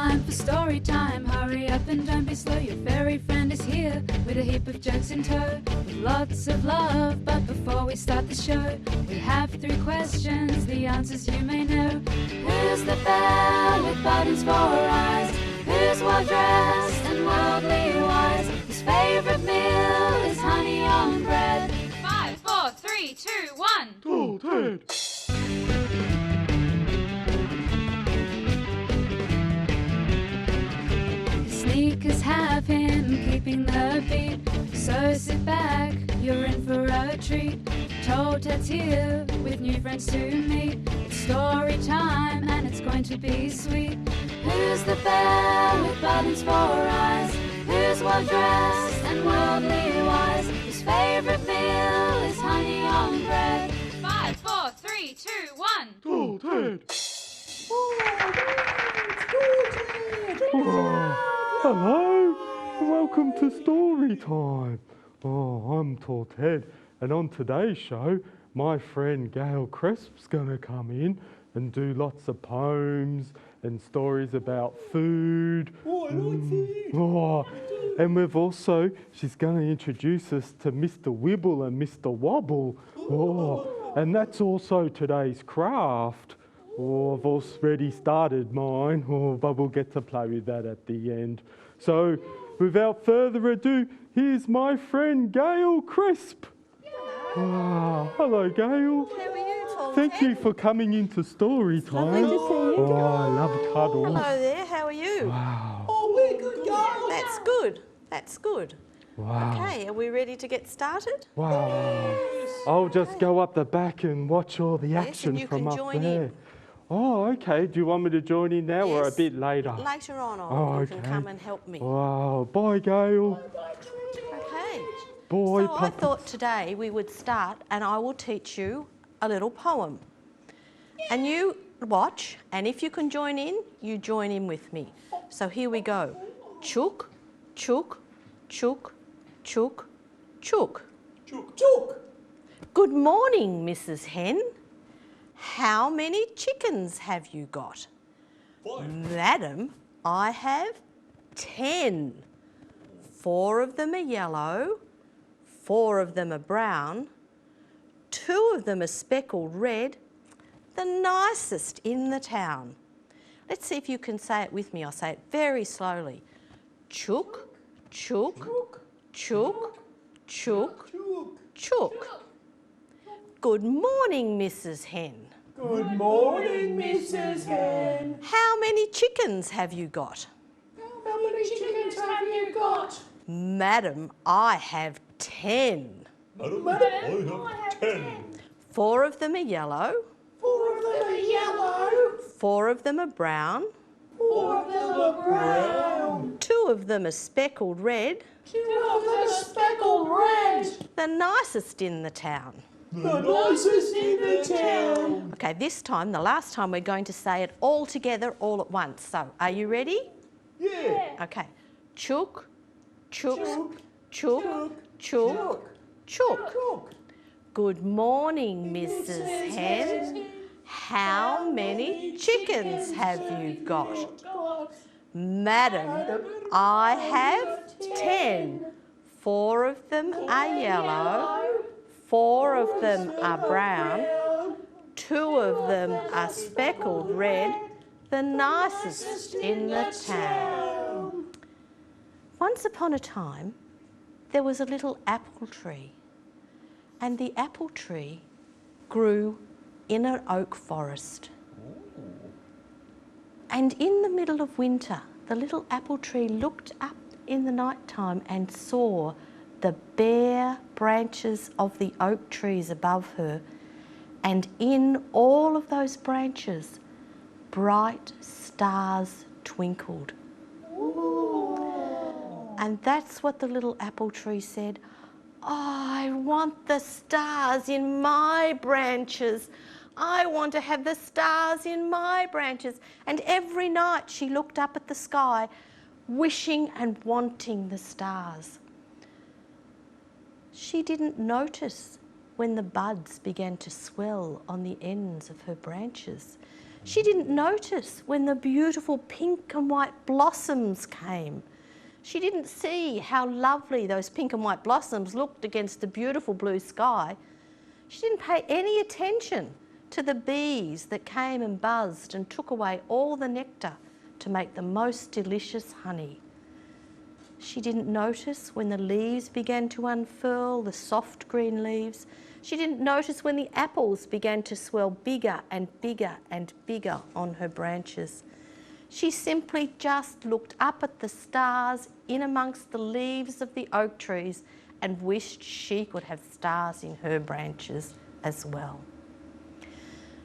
time for story time. Hurry up and don't be slow, your fairy friend is here with a heap of jokes in tow, with lots of love. But before we start the show, we have 3 questions, the answers you may know. Who's the bear with buttons for eyes? Who's well dressed and worldly wise? His favourite meal is honey on bread. 5, 4, 3, 2, 1. Sorted! Sneakers have him keeping the beat, so sit back, you're in for a treat. Told Ted's here with new friends to meet. It's story time and it's going to be sweet. Who's the bear with buttons for eyes? Who's well dressed and worldly wise? His favourite meal is honey on bread. 5, 4, 3, 2, 1. Sorted! Hello, welcome to Story Time. I'm Tall Ted, and on today's show, my friend Gael Cresp's going to come in and do lots of poems and stories about food. Oh, I like food. Oh, and she's going to introduce us to Mr. Wibble and Mr. Wobble. Oh, and that's also today's craft. Oh, I've already started mine, but we'll get to play with that at the end. So, without further ado, here's my friend Gael Cresp. Hello. Hello, Gael. How are you, Tall Thank Ted? you for coming into story time. Lovely to see you. Oh, I love cuddles. Hello there, how are you? Wow. Oh, we're good, Gael. That's good, that's good. Wow. Okay, are we ready to get started? Wow. I'll just go up the back and watch all the Yes, action and you from can up join there. in. Oh, okay. Do you want me to join in now or a Yes. bit later? Later on, Oh, you can okay. come and help me. Wow. Bye, Gael. Okay. Boy, So I puppets. thought today we would start and I will teach you a little poem. And you watch, and if you can join in, you join in with me. So here we go. Chook, chook, chook, chook, chook. Chook, chook. Good morning, Mrs Hen. How many chickens have you got? 5. Madam, I have 10. 4 of them are yellow, 4 of them are brown, 2 of them are speckled red, the nicest in the town. Let's see if you can say it with me. I'll say it very slowly. Chook, chook, chook, chook, chook. Good morning, Mrs Hen. Good morning, Mrs Hen. How many chickens have you got? How many chickens have you got? Madam, I have 10. Madam, I have 10. 4 of them are yellow, 4 of them are yellow. 4 of them are brown, 4 of them are brown. 2 of them are speckled red, 2 of them are speckled red. the nicest in the town. The nicest in the town. Okay, this time, the last time, we're going to say it all together, all at once. So, are you ready? Yeah. Okay. Chook, chooks, Chook, chook, chook, chook. chook. Good morning, Mrs Hen. How many chickens have you got? Madam, I have 10. 4 of them are yellow, 4 of them are brown, 2 of them are speckled red, the nicest in the town. Once upon a time, there was a little apple tree, and the apple tree grew in an oak forest. And in the middle of winter, the little apple tree looked up in the night time and saw the bare branches of the oak trees above her, and in all of those branches, bright stars twinkled. And that's what the little apple tree said. I want the stars in my branches. I want to have the stars in my branches. And every night she looked up at the sky, wishing and wanting the stars. She didn't notice when the buds began to swell on the ends of her branches. She didn't notice when the beautiful pink and white blossoms came. She didn't see how lovely those pink and white blossoms looked against the beautiful blue sky. She didn't pay any attention to the bees that came and buzzed and took away all the nectar to make the most delicious honey. She didn't notice when the leaves began to unfurl, the soft green leaves. She didn't notice when the apples began to swell bigger and bigger and bigger on her branches. She simply just looked up at the stars in amongst the leaves of the oak trees and wished she could have stars in her branches as well.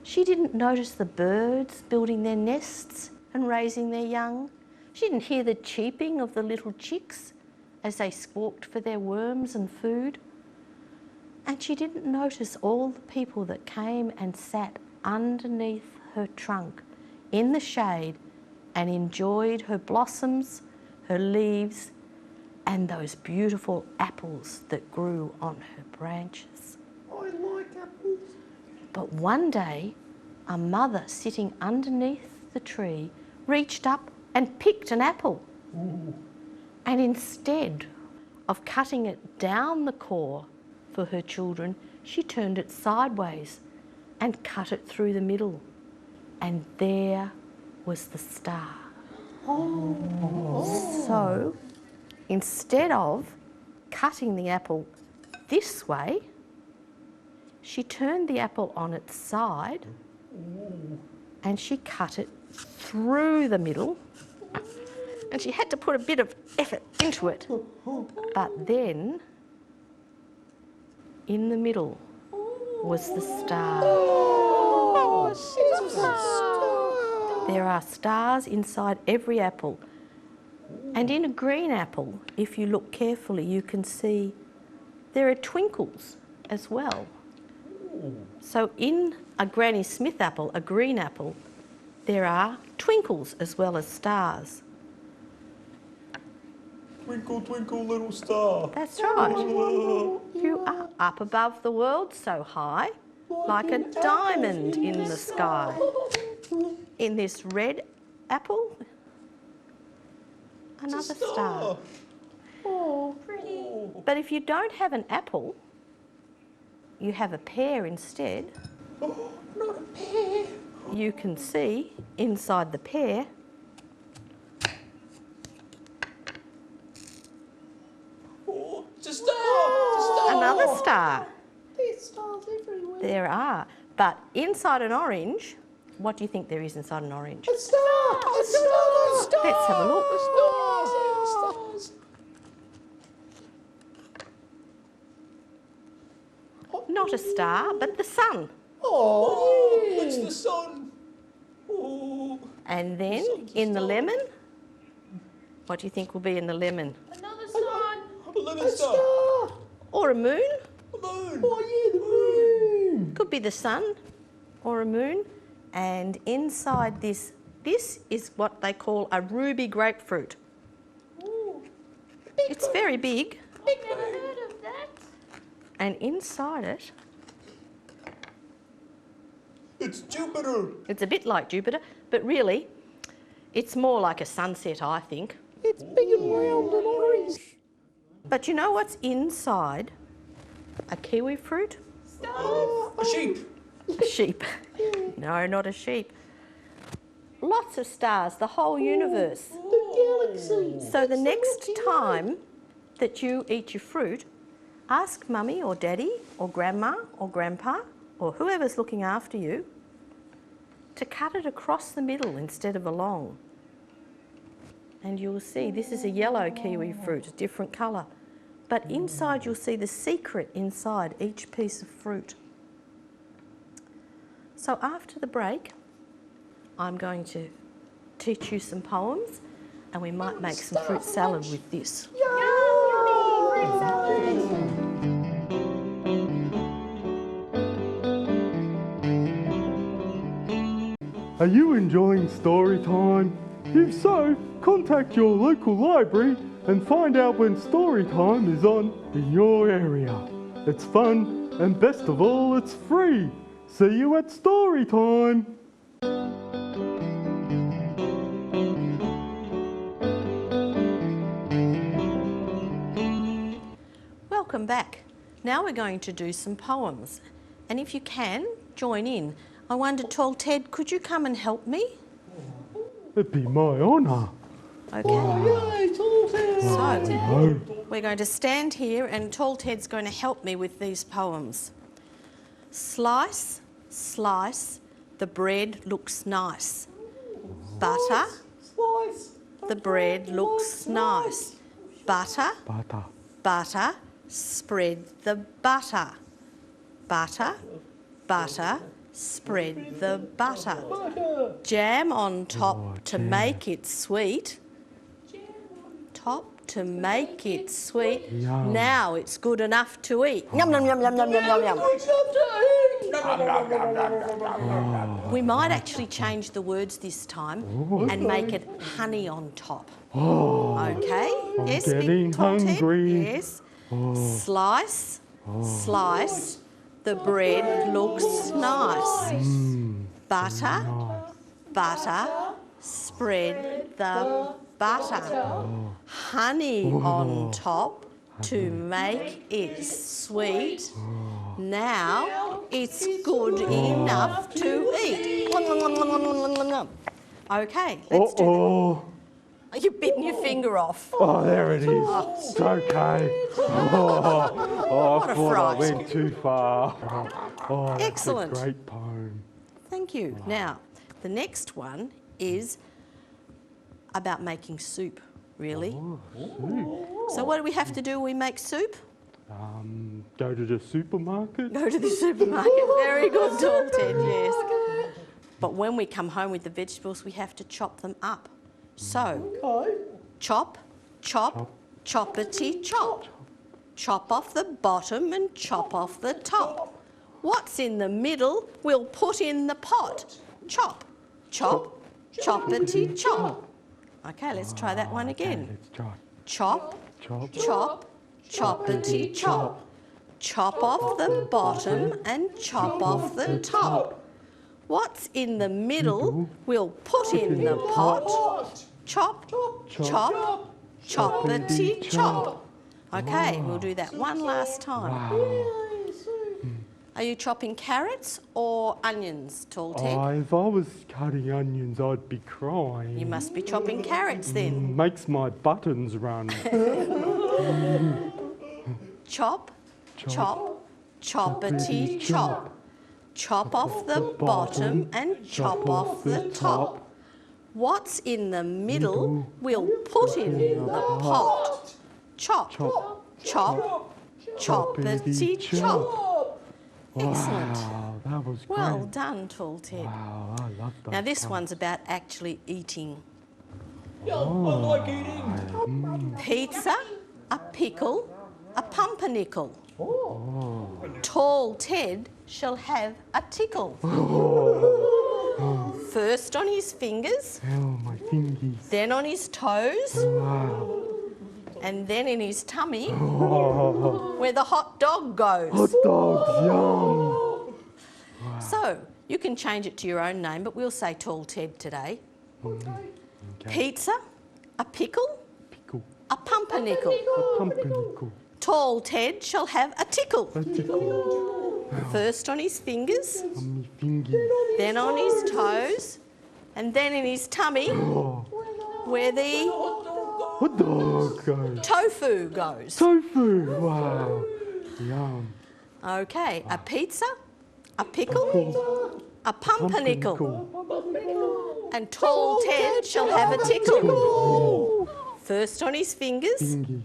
She didn't notice the birds building their nests and raising their young. She didn't hear the cheeping of the little chicks as they squawked for their worms and food. And she didn't notice all the people that came and sat underneath her trunk in the shade and enjoyed her blossoms, her leaves, and those beautiful apples that grew on her branches. I like apples. But one day, a mother sitting underneath the tree reached up and picked an apple. Ooh. And instead of cutting it down the core for her children, she turned it sideways and cut it through the middle. And there was the star. Oh. So instead of cutting the apple this way, she turned the apple on its side and she cut it through the middle. And she had to put a bit of effort into it. But then, in the middle was the star. There are stars inside every apple. And in a green apple, if you look carefully, you can see there are twinkles as well. So in a Granny Smith apple, a green apple, there are twinkles as well as stars. Twinkle, twinkle, little star. That's right. You are up above the world so high, like a diamond in the sky. In this red apple, another star. Oh, pretty. But if you don't have an apple, you have a pear instead. Oh, not a pear. You can see inside the pear Oh, it's a star. It's a star. another star. There's stars everywhere. There are. But inside an orange, what do you think there is inside an orange? A star. A star. Let's have a look. Stars. Not a star, but the sun. Oh, it's the sun. Oh. And then in the lemon, what do you think will be in the lemon? Another sun. A lemon star. Or a moon? A moon. Oh, yeah, the moon. Could be the sun or a moon. And inside this is what they call a ruby grapefruit. Ooh. It's very big. I've never heard of that. And inside it, It's Jupiter. it's a bit like Jupiter, but really, it's more like a sunset, I think. It's big and round and orange. But you know what's inside a kiwi fruit? A sheep. A sheep. No, not a sheep. Lots of stars, the whole universe. The galaxy. So the next time that you eat your fruit, ask mummy or daddy or grandma or grandpa or whoever's looking after you to cut it across the middle instead of along. And you'll see this is a yellow kiwi fruit, a different colour. But inside you'll see the secret inside each piece of fruit. So after the break, I'm going to teach you some poems and we might make some fruit salad with this. Are you enjoying story time? If so, contact your local library and find out when story time is on in your area. It's fun and best of all, it's free. See you at story time. welcome back. Now we're going to do some poems. And if you can, join in. I wonder, Tall Ted, could you come and help me? It'd be my honour. Okay. Yay, Tall Ted. So, we're going to stand here and Tall Ted's going to help me with these poems. Slice, slice, the bread looks nice. Butter, Slice. the bread looks nice. Butter, Butter. butter, spread the butter. Butter, butter, spread the butter. Butter. Jam on top Oh, to jam. make it sweet. Top to make it sweet. Yum. Now it's good enough to eat. Yum, yum, yum, yum, yum, yum, yum, yum. Good stuff to eat. We might actually change the words this time and make it honey on top. Oh, Okay? I'm Yes, getting Big Tall Ted? hungry. Yes. Slice, slice, the bread looks nice. Butter, butter, spread the butter. Honey on top to make it sweet. Now it's good enough to eat. Okay, let's do uh-oh. that. You've bitten your finger off. Oh, there it is. It's okay. Oh, What I a thought I fright. went too far. Oh, that's Excellent. a great poem. Thank you. Now, the next one is about making soup, really. Oh, soup. So what do we have to do when we make soup? Go to the supermarket. Go to the supermarket. Very good, Tall Ted, yes. But when we come home with the vegetables, we have to chop them up. So, Okay. chop, chop, choppity chop. Chop off the bottom and chop off the top. What's in the middle, we'll put in the pot. Chop, chop, choppity chop. Okay, let's try that one again. Let's try. Chop, Chop. chop, choppity chop. Chop off the bottom and chop off the top. What's in the middle, we'll put in the pot. Chop, chop, choppity chop. Okay, we'll do that one last time. Wow. Are you chopping carrots or onions, Tall Ted? Oh, if I was cutting onions, I'd be crying. You must be chopping carrots then. Makes my buttons run. Chop, chop, choppity chop. Chop off the bottom and chop off the top. What's in the middle, we'll put in the pot. Chop, chop, choppity chop. Excellent. Wow, that was great. Well done, Tall Ted. Wow, I love that. Now this one's about actually eating. Yeah, I like eating. Pizza, a pickle, a pumpernickel. Tall Ted shall have a tickle. First on his fingers, Oh, my fingies. then on his toes, Wow. and then in his tummy, Oh, where the hot dog goes. hot dogs, yum. So, you can change it to your own name, but we'll say Tall Ted today. Okay. Pizza, a pickle, Pickle. a pumpernickel. A pumpernickel. Tall Ted shall have a tickle. A tickle. First on his fingers, On my fingies. then on his toes, and then in his tummy, Oh, where the hot dog goes. tofu goes. Tofu. Wow. Yum. Okay, a pizza, a pickle, a pumpernickel, Pumpernickel. and Tall Ted shall have a tickle. First on his fingers, Fingies.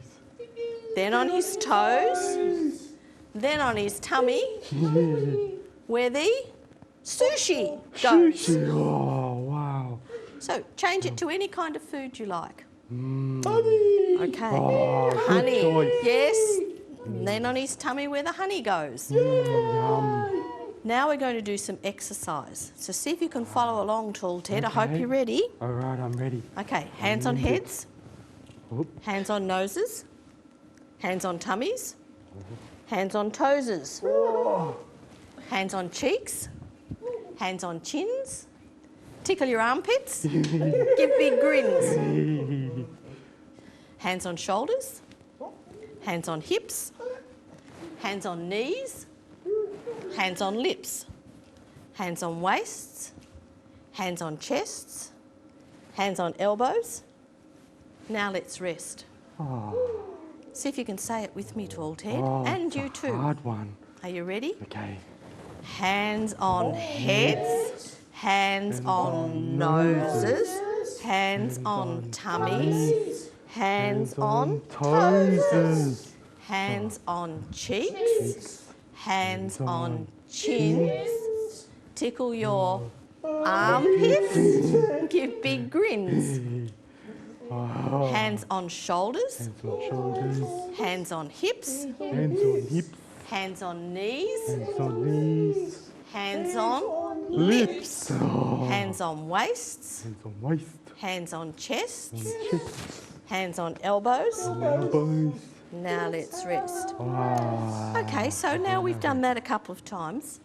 then on his toes, then on his tummy, where the sushi goes. Sushi. Oh, wow. So change it to any kind of food you like. Honey. Okay. Oh, good Honey. choice. Yes. And then on his tummy where the honey goes. Yum. Now we're going to do some exercise. So see if you can follow along, Tall Ted. I hope Okay. you're ready. All right, I'm ready. Okay, hands on heads, Oop. hands on noses, hands on tummies, hands on toeses, hands on cheeks, hands on chins, tickle your armpits, give big grins. Hands on shoulders, hands on hips, Hands on knees, hands on lips, hands on waists, hands on chests, hands on elbows. Now let's rest. Oh, See if you can say it with me, Tall Ted, oh, and it's you a too. hard one. Are you ready? Okay. Hands on heads, hands on noses, hands on tummies, hands on toes, hands on cheeks, hands on chins. Tickle your armpits, give big grins. Oh, Hands on shoulders, hands on shoulders, hands on hips, hands on hips, hands on knees, hands on knees, hands on lips, oh, hands on waists, hands on waist, hands on chests, chests, hands on elbows. elbows. Now let's rest. Ah. Okay, so now we've done that a couple of times.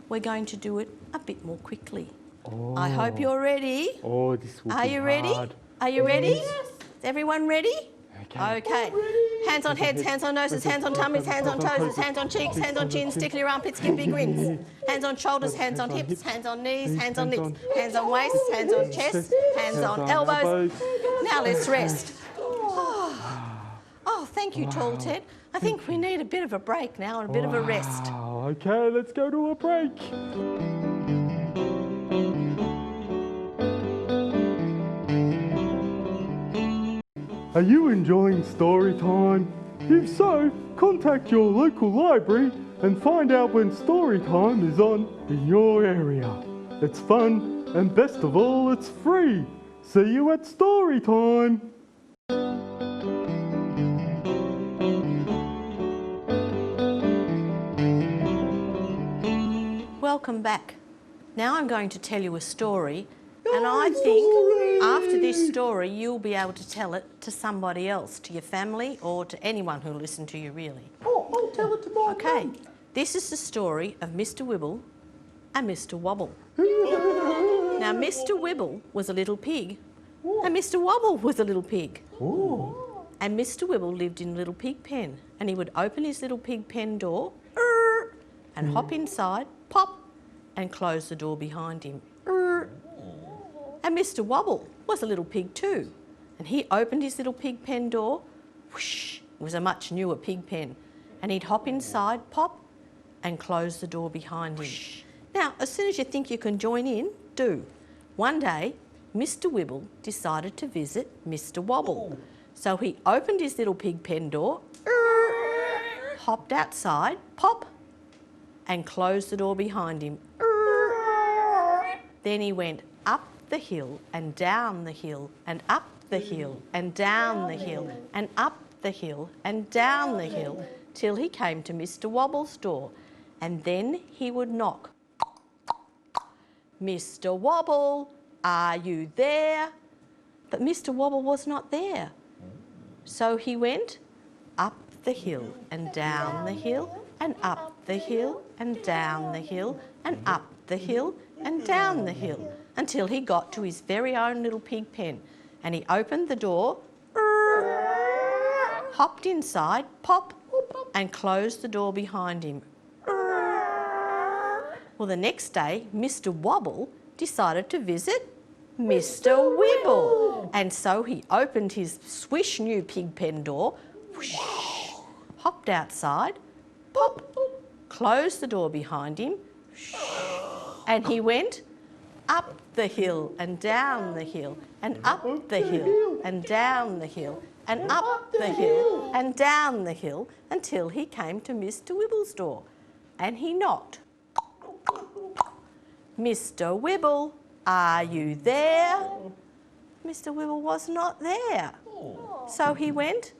We're going to do it a bit more quickly. Oh. I hope you're ready. Oh, this will Are be you ready? hard. Are you ready? Is everyone ready? Okay. Okay. Hands on heads, hands on noses, hands on tummies, hands on toes, hands on cheeks, hands on chins, tickle your armpits, give big grins. Hands on shoulders, hands on hips, hands on knees, hands on lips, hands on waists, hands on chest, hands on elbows. Now let's rest. Oh, thank you, Tall Ted. I think we need a bit of a break now and a bit of a rest. Wow. Okay, let's go to a break. Are you enjoying story time? If so, contact your local library and find out when story time is on in your area. It's fun and best of all, it's free. See you at story time. Welcome back. Now I'm going to tell you a story, and I think after this story you'll be able to tell it to somebody else, to your family or to anyone who'll listen to you really. Oh, I'll tell it to my Okay, mum. this is the story of Mr. Wibble and Mr. Wobble. Now Mr. Wibble was a little pig and Mr. Wobble was a little pig. And Mr. Wibble lived in a little pig pen, and he would open his little pig pen door and hop inside, pop, and close the door behind him. And Mr. Wobble was a little pig too, and he opened his little pig pen door, whoosh, it was a much newer pig pen, and he'd hop inside, pop, and close the door behind him. Now, as soon as you think you can join in, do. One day, Mr. Wibble decided to visit Mr. Wobble. So he opened his little pig pen door, hopped outside, pop, and closed the door behind him. Then he went up the hill and down the hill and up the hill and down the hill and up the hill and down the hill till he came to Mr. Wobble's door, and then he would knock. Mr. Wobble, are you there? But Mr. Wobble was not there. So he went up the hill and down the hill and up the hill and down the hill and up the hill and down the hill until he got to his very own little pig pen, and he opened the door, hopped inside, pop, and closed the door behind him. Well, the next day, Mr. Wobble decided to visit Mr. Wibble, and so he opened his swish new pig pen door, whoosh, hopped outside, pop, closed the door behind him, and he went up the hill and down the hill and up the hill and down the hill and up the hill and down the hill until he came to Mr. Wibble's door, and he knocked. Mr. Wibble, are you there? Mr. Wibble was not there. So he went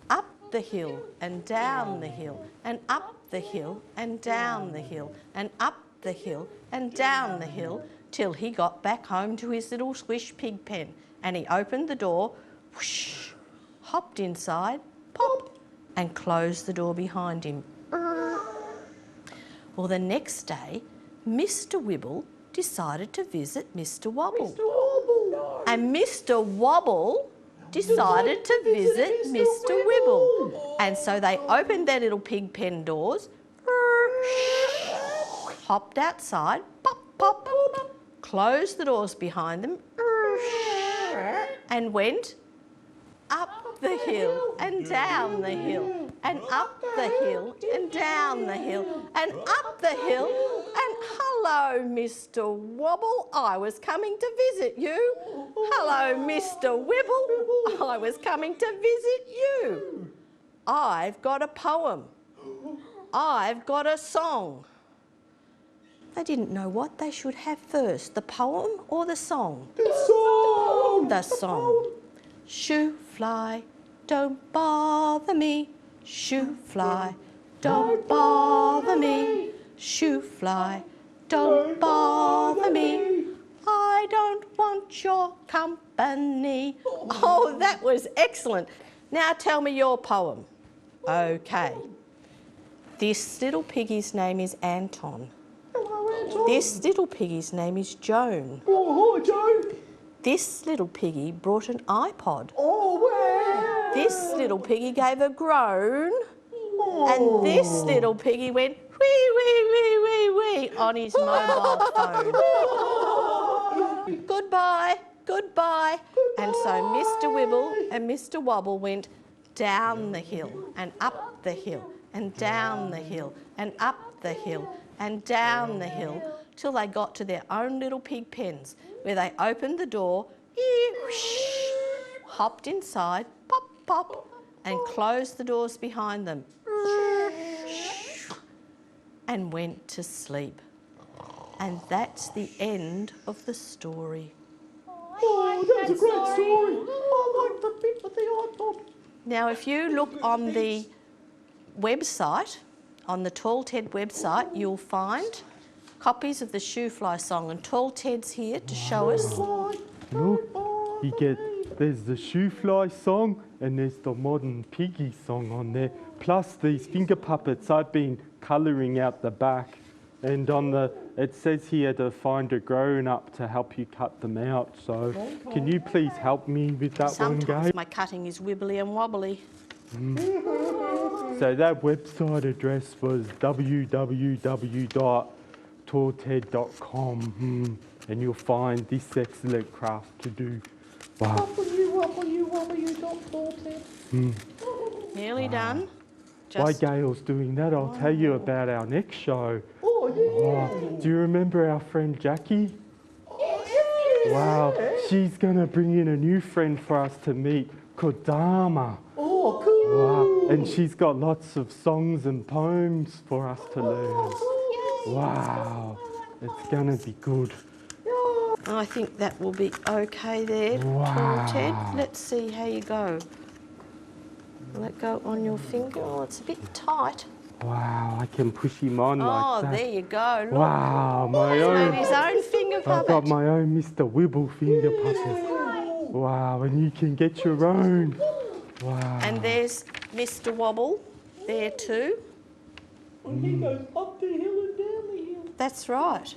up the hill and down the hill and up the hill and down the hill and up the hill and down the hill till he got back home to his little squish pig pen, and he opened the door, whoosh, hopped inside, pop, and closed the door behind him. Well, the next day, Mr. Wibble decided to visit Mr. Wobble. And Mr. Wobble decided to visit Mr. Wibble. And so they opened their little pig pen doors, hopped outside, pop, pop, closed the doors behind them, and went up the hill and down the hill, and up the hill and down the hill, and up the hill, and hello, Mr. Wobble, I was coming to visit you. Hello, Mr. Wibble, I was coming to visit you. I've got a poem. I've got a song. They didn't know what they should have first, the poem or the song. The song! The song. Shoo fly, don't bother me. Shoo fly, don't bother me. Shoo fly, don't bother me. I don't want your company. Oh, that was excellent. Now tell me your poem. Okay. This little piggy's name is Anton. Hello, Anton. This little piggy's name is Joan. Oh, hi, Joe. This little piggy brought an iPod. Oh, wow. This little piggy gave a groan. Oh. And this little piggy went wee, wee, wee, wee, wee on his mobile phone. Goodbye, goodbye. And so Mr. Wibble and Mr. Wobble went down the hill and up the hill and down the hill and up the hill and down the hill till they got to their own little pig pens, where they opened the door, hopped inside, pop, pop, and closed the doors behind them, and went to sleep. And that's the end of the story. Oh, that was a great story. I like the bit with the iPod. Now, if you look on the website, on the Tall Ted website, you'll find copies of the Shoo Fly song, and Tall Ted's here to show us. Look, there's the Shoo Fly song and there's the Modern Piggy song on there. Plus these finger puppets I've been colouring out the back. And it says here to find a grown-up to help you cut them out. So can you please help me with that one, Gael? Sometimes my cutting is wibbly and wobbly. So that website address was www.tallted.com, and you'll find this excellent craft to do. Wow. Nearly done. While Gail's doing that, I'll tell you about our next show. Oh, yeah. Do you remember our friend Jackie? Wow, she's going to bring in a new friend for us to meet called Dharma. Oh, cool. Wow, and she's got lots of songs and poems for us to learn. Wow, it's going to be good. I think that will be okay there, Wow. Tall Ted. Let's see how you go. Let go on your finger. Oh, it's a bit tight. Wow, I can push him on like that. Oh, there you go. Look. Wow, He's my made own. his own finger I've got puppet. my own Mr. Wibble finger puppet. Wow, and you can get your own. Wow. And there's Mr. Wobble there too. And he goes up the hill and down the hill. That's right.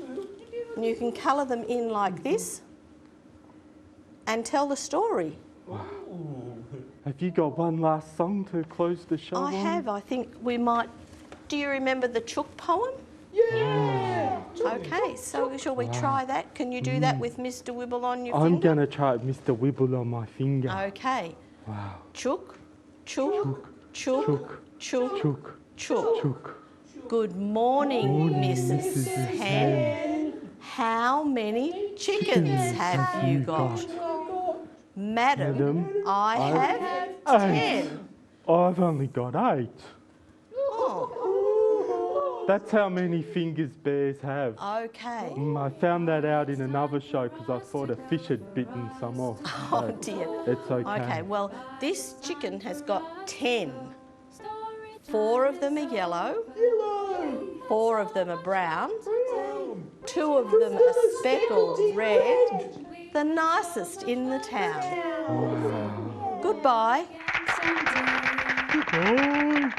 And you can colour them in like this and tell the story. Have you got one last song to close the show on? I have. I think we might. Do you remember the chook poem? Yeah. Okay, so shall we try that? Can you do that with Mr. Wibble on your I'm finger? going to try Mr. Wibble on my finger. Okay. Wow. Chook, chook, chook, chook, Chook, chook. chook. Good morning, Mrs. Hen. How many chickens have you got? Madam, I have 10. I've only got 8. Oh, That's how many fingers bears have. okay. I found that out in another show because I thought a fish had bitten some off. Oh dear. It's okay. Okay, well, this chicken has got 10. 4 of them are yellow, 4 of them are brown, 2 of them are speckled red, the nicest in the town. Wow. Goodbye. Goodbye.